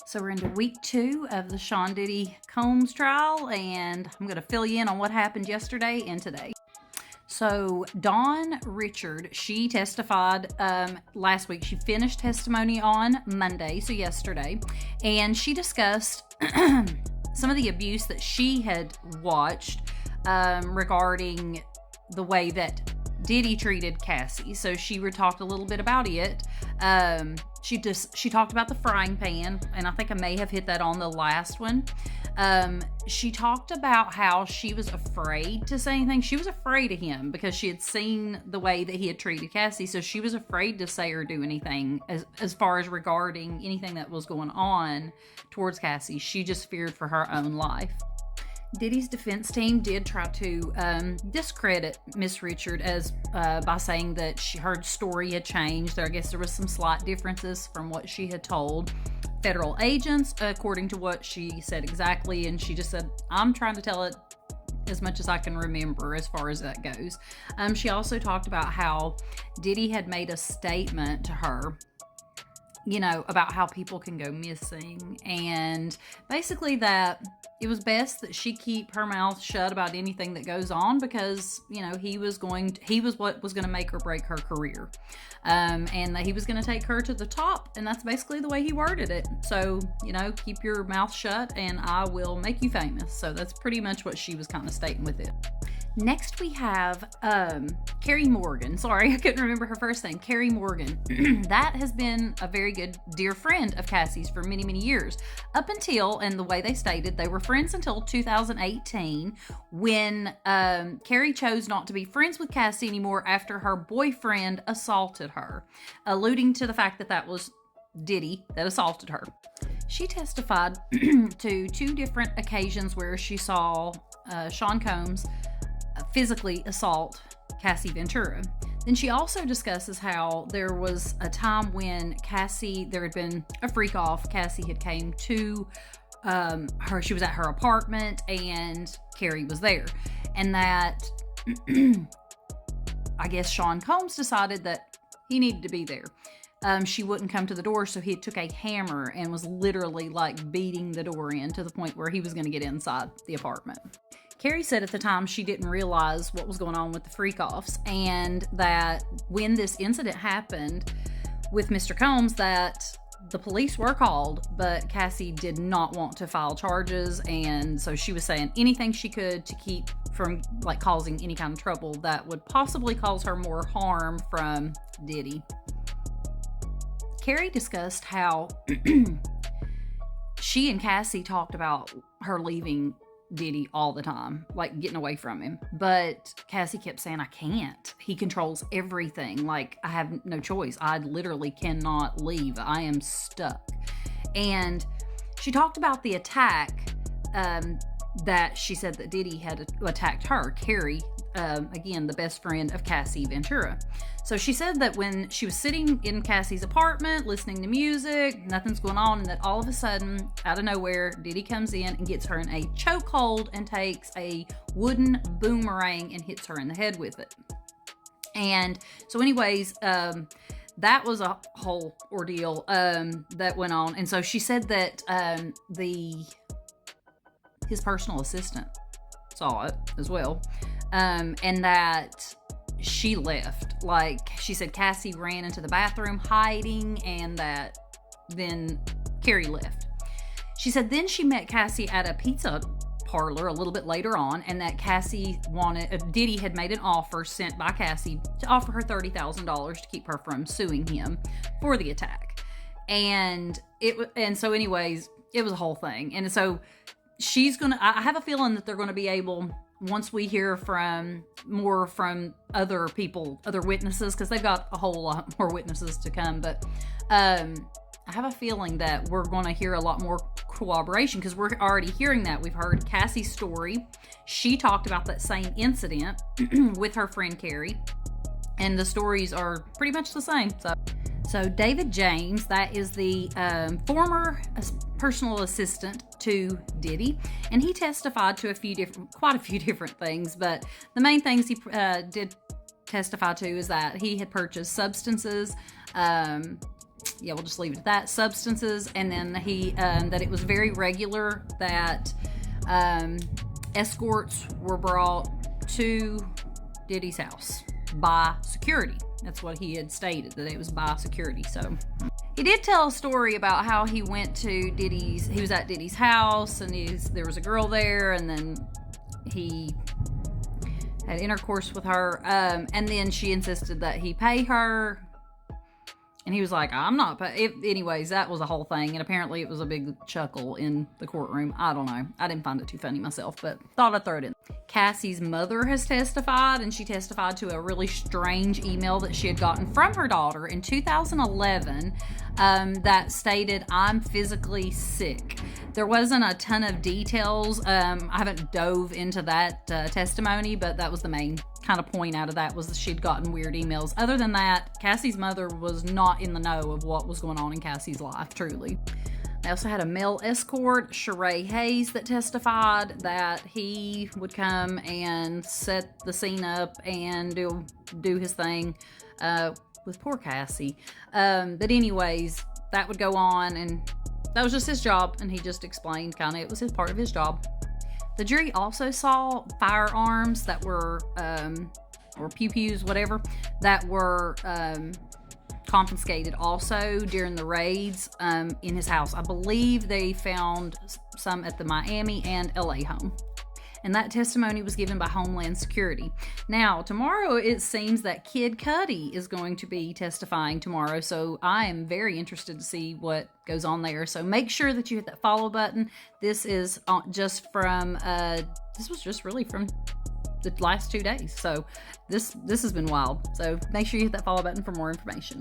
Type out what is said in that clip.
So we're into week 2 of the Sean Diddy Combs trial, and I'm going to fill you in on what happened yesterday and today. So Dawn Richard, she testified last week. She finished testimony on Monday, so yesterday, and she discussed some of the abuse that she had watched regarding the way that Diddy treated Cassie. So she talked a little bit about it. She talked about the frying pan, and I think I may have hit that on the last one. She talked about how she was afraid to say anything. She was afraid of him because she had seen the way that he had treated Cassie, so she was afraid to say or do anything as far as regarding anything that was going on towards Cassie. She just feared for her own life. Diddy's defense team did try to discredit Miss Richard by saying that her story had changed. I guess there was some slight differences from what she had told federal agents, according to what she said exactly. And she just said, I'm trying to tell it as much as I can remember as far as that goes. She also talked about how Diddy had made a statement to her, about how people can go missing, and basically that it was best that she keep her mouth shut about anything that goes on because, he was what was going to make or break her career. And that he was going to take her to the top, and that's basically the way he worded it. So, keep your mouth shut and I will make you famous. So that's pretty much what she was kind of stating with it. Next we have Carrie Morgan. Sorry, I couldn't remember her first name. Carrie Morgan. That has been a very good dear friend of Cassie's for many, many years. Up until, and the way they stated, they were friends until 2018 when Carrie chose not to be friends with Cassie anymore after her boyfriend assaulted her, alluding to the fact that was Diddy that assaulted her. She testified to 2 different occasions where she saw Sean Combs physically assault Cassie Ventura. Then she also discusses how there was a time when there had been a freak off. Cassie had came to her, she was at her apartment and Carrie was there. And that I guess Sean Combs decided that he needed to be there. She wouldn't come to the door, so he took a hammer and was literally beating the door in to the point where he was going to get inside the apartment. Carrie said at the time she didn't realize what was going on with the freak-offs, and that when this incident happened with Mr. Combs, that the police were called, but Cassie did not want to file charges, and so she was saying anything she could to keep from causing any kind of trouble that would possibly cause her more harm from Diddy. Carrie discussed how she and Cassie talked about her leaving Diddy all the time, getting away from him. But Cassie kept saying, I can't. He controls everything. I have no choice. I literally cannot leave. I am stuck. And she talked about the attack that she said that Diddy had attacked her, Carrie, again, the best friend of Cassie Ventura. So she said that when she was sitting in Cassie's apartment, listening to music, nothing's going on, and that all of a sudden, out of nowhere, Diddy comes in and gets her in a chokehold and takes a wooden boomerang and hits her in the head with it. And so anyways, that was a whole ordeal that went on. And so she said that his personal assistant saw it as well. And that she left. She said Cassie ran into the bathroom hiding, and that then Carrie left. She said then she met Cassie at a pizza parlor a little bit later on, and that Diddy had made an offer sent by Cassie to offer her $30,000 to keep her from suing him for the attack. And so anyways, it was a whole thing. And so I have a feeling that they're going to be able, once we hear more from other people, other witnesses, because they've got a whole lot more witnesses to come, but I have a feeling that we're going to hear a lot more corroboration, because we're already hearing that. We've heard Cassie's story. She talked about that same incident with her friend Carrie, and the stories are pretty much the same. So David James, that is the former personal assistant to Diddy, and he testified to quite a few different things, but the main things he did testify to is that he had purchased substances yeah, we'll just leave it at that, substances. And then he, that it was very regular that escorts were brought to Diddy's house by security. That's what he had stated, that it was by security. So he did tell a story about how he went to Diddy's, he was at Diddy's house, and there was a girl there, and then he had intercourse with her, and then she insisted that he pay her, and he was like, I'm not pay. Anyways, that was a whole thing, and apparently it was a big chuckle in the courtroom. I don't know. I didn't find it too funny myself, but thought I'd throw it in. Cassie's mother has testified, and she testified to a really strange email that she had gotten from her daughter in 2011 that stated, I'm physically sick. There wasn't a ton of details. I haven't dove into that testimony, but that was the main kind of point out of that, was that she'd gotten weird emails. Other than that, Cassie's mother was not in the know of what was going on in Cassie's life, truly. They also had a male escort, Sheree Hayes, that testified that he would come and set the scene up and do his thing with poor Cassie. But anyways, that would go on, and that was just his job, and he just explained kind of it was his part of his job. The jury also saw firearms that were, or pew-pews, whatever, that were confiscated also during the raids in his house. I believe they found some at the Miami and LA home. And that testimony was given by Homeland Security. Now, tomorrow it seems that Kid Cudi is going to be testifying tomorrow, so I am very interested to see what goes on there. So make sure that you hit that follow button. This is just from, this was just really from the last 2 days. So this has been wild. So make sure you hit that follow button for more information.